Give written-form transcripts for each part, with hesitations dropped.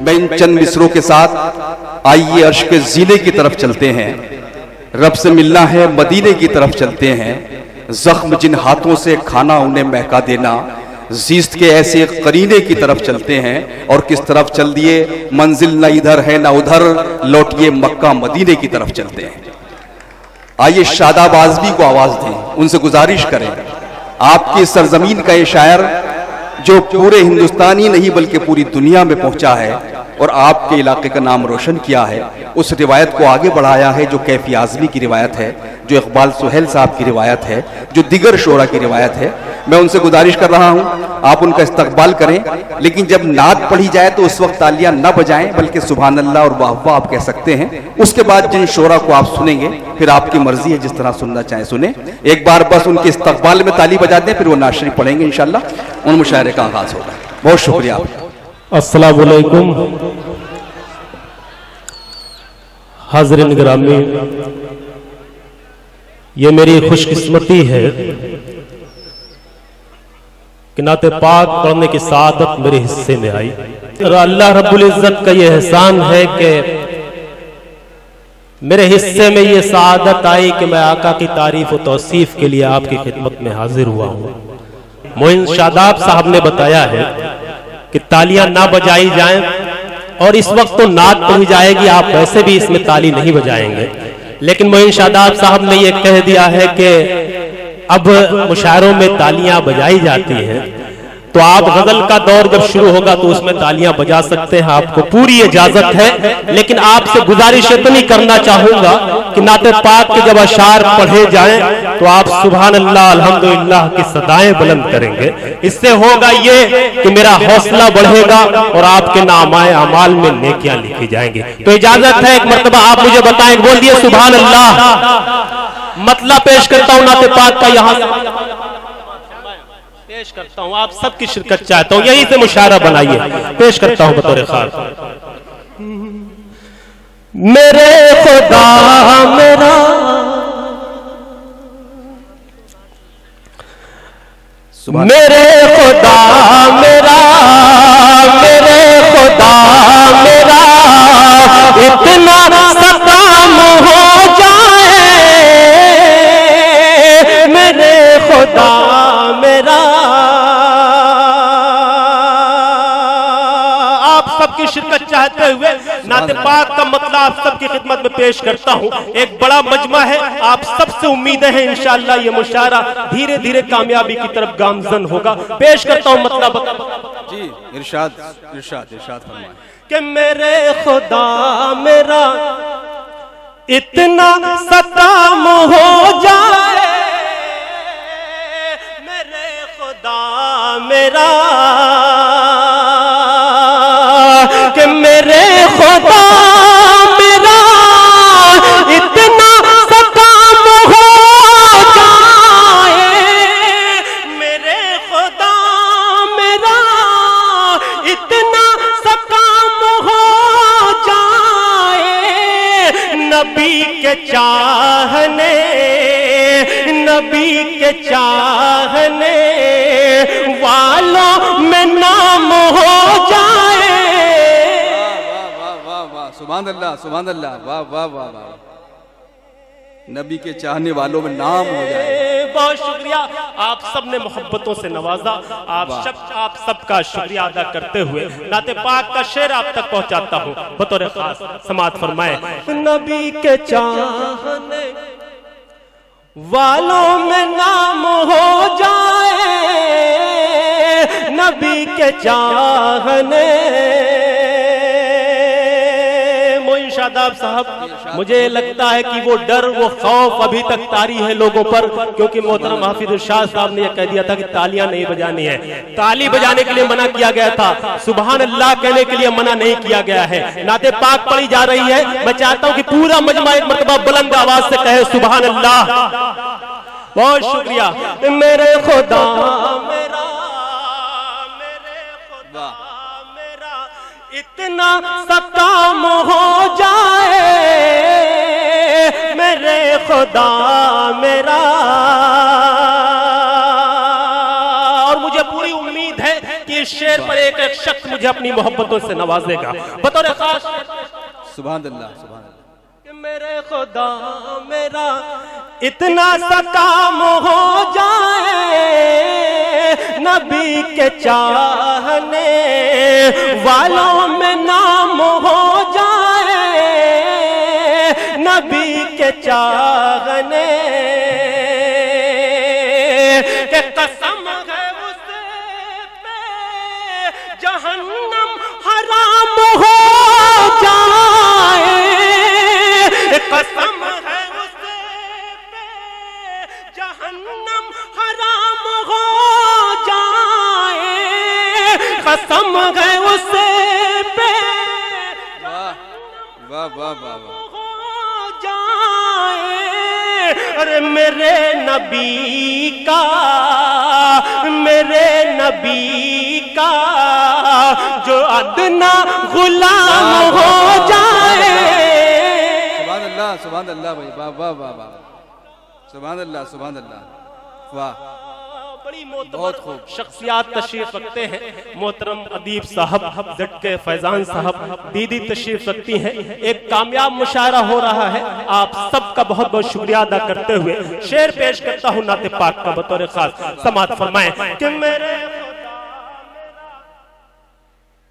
मैं इन चंद मिसरों के साथ आइए अर्श के ज़ीने की तरफ चलते हैं, रब से मिलना है मदीने की तरफ चलते हैं। जख्म जिन हाथों से खाना उन्हें महका देना, जीस्त के ऐसे करीने की तरफ चलते हैं। और किस तरफ चल दिए, मंजिल न इधर है न उधर, लौटिए मक्का मदीने की तरफ चलते हैं। आइए शादाब आज़मी को आवाज दें, उनसे गुजारिश करें, आपकी सरजमीन का ये शायर जो पूरे हिंदुस्तान ही नहीं बल्कि पूरी दुनिया में पहुंचा है और आपके इलाके का नाम रोशन किया है, उस रिवायत को आगे बढ़ाया है जो कैफी आज़मी की रिवायत है, जो इकबाल सुहेल साहब की रिवायत है, जो दिगर शोरा की रिवायत है। मैं उनसे गुजारिश कर रहा हूं आप उनका इस्तकबाल करें, लेकिन जब नात पढ़ी जाए तो उस वक्त तालियां न बजाएं बल्कि सुभान अल्लाह और वाह वाह आप कह सकते हैं। उसके बाद जिन शोरा को आप सुनेंगे फिर आपकी मर्जी है, जिस तरह सुनना चाहें सुने। एक बार बस उनके इस्तकबाल में ताली बजा दें, फिर वो नात शरीफ पढ़ेंगे इंशाअल्लाह। उन मुशायरे का आगाज होगा। बहुत शुक्रिया। अस्सलाम वालेकुम हाज़रीन गिरामी, ये मेरी खुशकिस्मती है कि नाते पाक पढ़ने की सादत मेरे हिस्से में आई। और अल्लाह रब्बुल इज़्ज़त का ये एहसान है कि मेरे हिस्से में ये सादत आई कि मैं आका की तारीफ और तौसीफ के लिए आपकी खिदमत में हाजिर हुआ हूँ। मोइन शादाब साहब ने बताया है कि तालियां ना बजाई जाएं, और इस वक्त तो नात पढ़ी जाएगी, आप वैसे भी इसमें ताली नहीं बजाएंगे, लेकिन मोइन शादाब साहब ने यह कह दिया है कि अब मुशायरों में तालियां बजाई जाती हैं, तो आप गजल का दौर जब शुरू होगा तो उसमें तालियां बजा सकते हैं, आपको पूरी इजाजत है। लेकिन आपसे गुजारिश इतनी करना चाहूंगा कि नाते पाक के जब अशार पढ़े जाएं तो आप सुभान अल्लाह अल्हम्दुलिल्लाह की सदाएं बुलंद करेंगे। इससे होगा ये कि मेरा हौसला बढ़ेगा और आपके नामाए अमाल में नेकियां लिखी जाएंगी। तो इजाजत है, एक मर्तबा आप मुझे बताएं, बोल दिए सुभान अल्लाह। मतलब पेश करता हूं नाते पाक का, यहां पेश करता हूं, आप सबकी शिरकत चाहता हूं, यहीं से मुशायरा बनाइए। पेश करता हूं बतौर खास। मेरे खुदा मेरा मेरे खुदा मेरा, मेरे खुदा मेरा, इतना सताम हो जाए, मेरे खुदा मेरा। आप सबकी शिरकत चाहते हुए नाते पाक का मतलब आप सबकी खिदमत में पेश करता हूं। एक बड़ा मजमा है, आप सबसे उम्मीदें हैं इंशाअल्लाह ये मुशायरा धीरे धीरे कामयाबी की तरफ गामजन होगा। पेश करता हूं मतलब जी, इरशाद इरशाद इरशाद फरमाएं कि मेरे खुदा मेरा इतना सताम हो जाए, मेरे खुदा मेरा, कि मेरे खुदा मेरा इतना सताम हो जाए, मेरे खुदा मेरा इतना सताम हो जाए, नबी के चाहने, नबी के चाहने वालों में नाम हो जाए। सुभान अल्लाह सुभान अल्लाह, वाह वाह वाह वाह, नबी के चाहने वालों में नाम हो जाए। बहुत शुक्रिया, आप सब ने मोहब्बतों से नवाजा। आप सबका शुक्रिया अदा करते हुए नाते पाक का शेर आप तक पहुंचाता हूं बतौर खास। समाअत फरमाए, नबी के चाहने वालों में नाम हो जाए, नबी के चाहने। शादाब साहब, मुझे लगता है कि वो डर, वो खौफ अभी तक तारी है लोगों पर, क्योंकि मोहतरम हाफिज इरशाद साहब ने यह कह दिया था कि तालियां नहीं बजानी है। ताली बजाने के लिए मना किया गया था, सुभान अल्लाह कहने के लिए मना नहीं किया गया है। नाते पाक पढ़ी जा रही है, मैं चाहता हूं कि पूरा मजमा एक मरतबा बुलंद आवाज से कहे सुभान अल्लाह। बहुत शुक्रिया। मेरे खुदा मेरा, मेरे खुदा मेरा इतना सताम हो जाए, मेरे खुदा मेरा, तो एक शख्स मुझे अपनी मोहब्बतों से नवाजेगा। बतौर खास सुभान अल्लाह, सुभान अल्लाह। कि मेरे खुदा मेरा इतना सा काम हो जाए, नबी के चाहने वालों में नाम हो जाए, नबी के चाहने के कसम है उसे पे जहन्नम हराम हो जाए, कसम है उसे पे जहन्नम हराम हो जाए, कसम है उसे पे वाह वाह वाह वाह। अरे मेरे नबी का, मेरे नबी का जो अदना गुलाम हो जाए। सुभान अल्लाह, सुभान अल्लाह भाई, वाह वाह वाह वाह, सुभान अल्लाह, सुभान अल्लाह, वाह। बड़ी मोहतबर शख्सियात तशरीफ रखते हैं। मोहतरम अदीब साहब, झटके फैजान साहब, दीदी तशरीफ रखती हैं। एक कामयाब मुशायरा हो रहा है। आप सबका बहुत बहुत शुक्रिया अदा करते हुए शेर पेश करता हूँ नाते पाक का बतौर खास। समात फरमाएं कि मेरे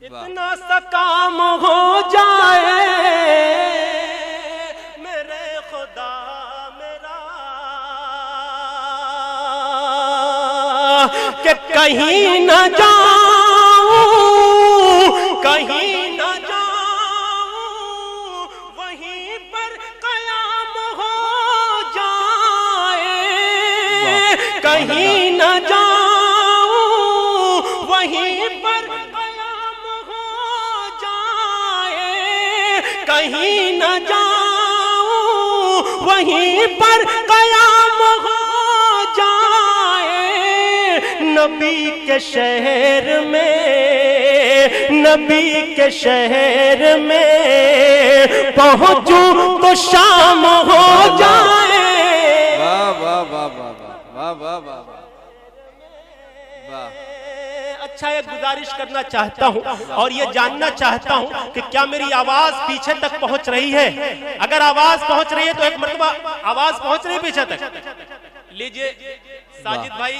इतना सा काम हो जाए, मेरे खुदा कि कहीं न जाऊं, कहीं न जाऊं, वहीं पर कयाम हो जाए, कहीं न जाऊं, वहीं पर कयाम हो जाए, कहीं न जाऊं, वहीं पर कयाम हो जाए, नबी के शहर में, नबी के शहर में पहुंचूं तो शाम हो जाए। वाह वाह वाह वाह वाह वाह वाह वाह। अच्छा, एक गुजारिश करना चाहता हूं और ये जानना चाहता हूं कि क्या मेरी आवाज पीछे तक पहुंच रही है? अगर आवाज पहुंच रही है तो एक मरतबा आवाज पहुंच रही है पीछे तक? लीजिए साजिद भाई।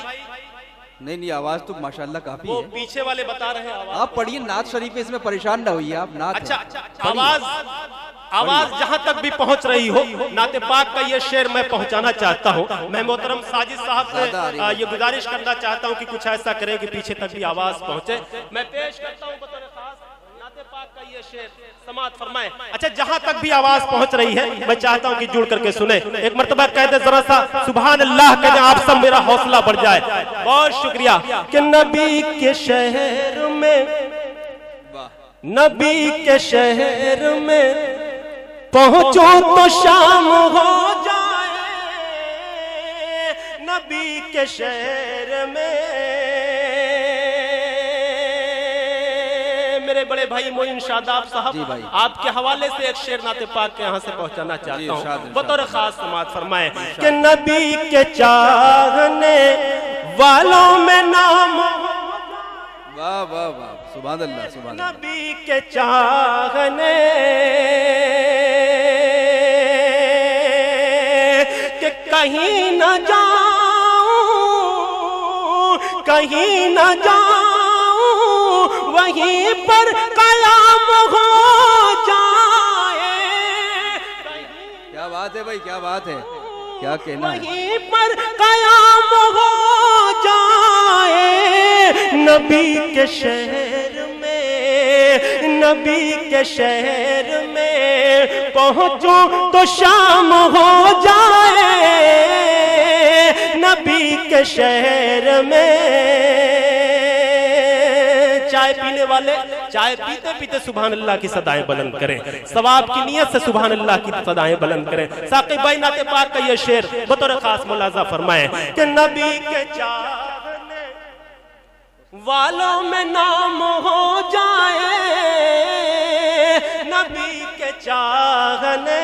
नहीं नहीं, आवाज तो माशाल्लाह काफी वो है। पीछे वाले बता रहे हैं आवाज। आप पढ़िए नात शरीफ है, इसमें परेशान ना होइए आप। नात अच्छा, आवाज जहां तक भी पहुंच रही हो, नाते पाक का ये शेर मैं पहुंचाना चाहता हूं। मैं मोहतरम साजिद साहब से ये गुजारिश करना चाहता हूं कि कुछ ऐसा करें कि पीछे तक भी आवाज पहुंचे। मैं पेश करता हूं बतौर खास नाते पाक का ये शेर। समात फरमाएं। अच्छा, जहां तक भी आवाज पहुंच रही है मैं चाहता हूं कि जुड़ करके सुने। एक मर्तबा कह दे जरा सा सुभान अल्लाह, कहें आप सब, मेरा हौसला बढ़ जाए। बहुत शुक्रिया। कि नबी के शहर में, नबी के शहर में पहुंचो तो शाम हो जाए, नबी के शहर में। मेरे बड़े भाई मोइन शादाब साहब, आपके हवाले से एक शेर नाते पाक के यहाँ से पहुंचाना चाहता हूँ बतौर खास। समात फरमाएं कि नबी के चाहने वालों में नाम, वाह वाह वाह, सुभान अल्लाह, सुभान अल्लाह। नबी के चाहने कि कहीं न जाऊं, कहीं न जाऊं, वहीं पर कयाम हो जाए। क्या बात है भाई, क्या बात है, क्या कहना है। वहीं पर कयाम हो जाए, नबी के शहर में, नबी के शहर में पहुंचूं तो शाम हो जाए, नबी के शहर में। चाय पीने वाले चाय पीते पीते सुभान अल्लाह की सदाएं बुलंद करें, सवाब की नियत से सुभान अल्लाह की सदाएं बुलंद करें। साकिब भाई नाते पाक का ये शेर बतौर खास मुलाजा फरमाएं कि नबी के चाहने वालों में नाम हो जाए, नबी के चाहने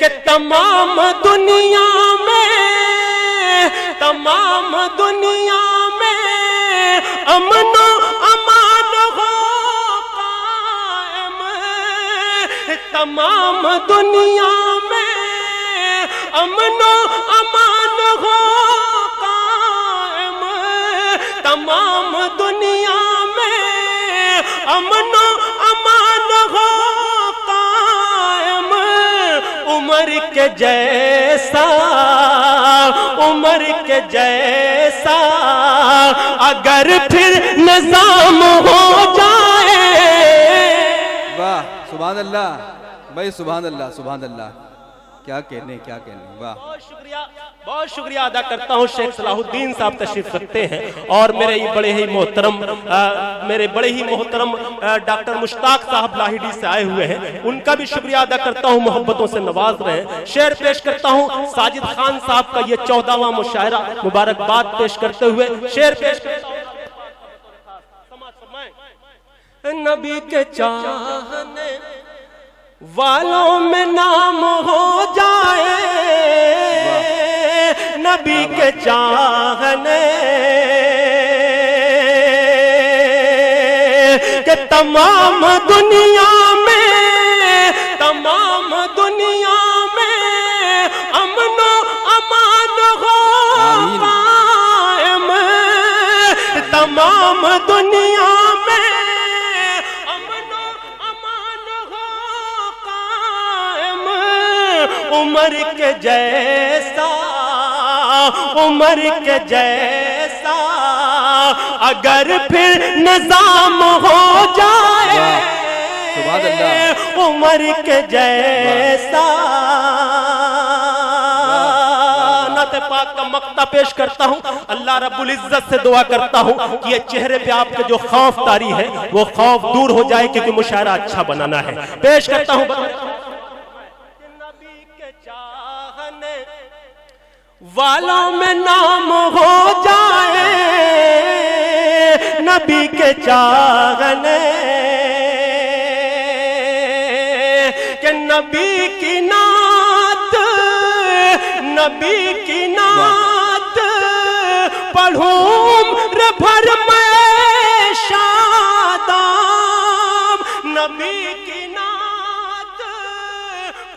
के तमाम दुनिया में, तमाम दुनिया में अमनो अमान हो कायम तमाम दुनिया में, अमनो अमान हो कायम तमाम दुनिया में, अमनो अमान हो कायम उमर के जैसा, उमर के जैसा अगर फिर निजाम हो जाए। वाह सुभान अल्लाह भाई, सुभान अल्लाह, सुभान अल्लाह, क्या कहने, क्या कहने, वाह। बहुत शुक्रिया अदा करता हूँ। शेख सलाहुद्दीन साहब तशरीफ रखते हैं और मेरे बड़े ही मोहतरम डॉक्टर मुश्ताक साहब लाहिड़ी से आए हुए हैं, उनका भी शुक्रिया अदा करता हूँ, मोहब्बतों से नवाज रहे। शेर पेश करता हूँ साजिद खान साहब का ये 14वां मुशायरा, मुबारकबाद पेश करते हुए शेर पेश करता हूँ। नबी के चाहने वालों में नाम हो जाए, नबी के चाहने के तमाम दुनिया में, तमाम दुनिया में अमनो अमान हो कायम, तमाम दुनिया में उमर के जैसा, उमर के जैसा अगर फिर निजाम हो जाए, उमर के जैसा। नाते पाक का मक्ता पेश करता हूँ। अल्लाह रब्बुल इज्जत से दुआ करता हूँ कि ये चेहरे पे आपके जो खौफ तारी है वो खौफ दूर हो जाए, क्योंकि मुशायरा अच्छा बनाना है। पेश करता हूँ वालों में नाम हो जाए, नबी के चाहने के नबी की नात, नबी की नात पढ़ूं रे भर में शादाब, नबी की नात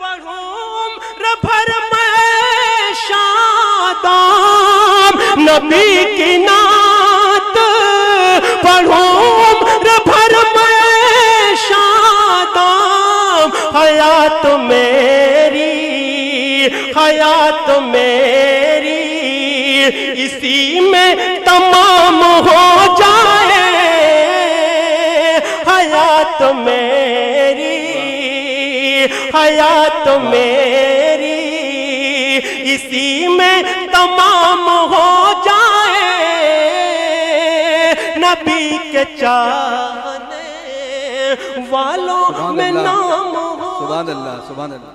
पढ़ूं रे भर में शादाब, नबी की नात पढ़ूं रे भर में शादाब। हयात मेरी, हयात मेरी इसी में तमाम हो जाए, हयात मेरी, हयात मेरी इसी में तमाम हो जाए, नबी के चाहने वालों में नाम हो। सुभान अल्लाह, सुभान अल्लाह।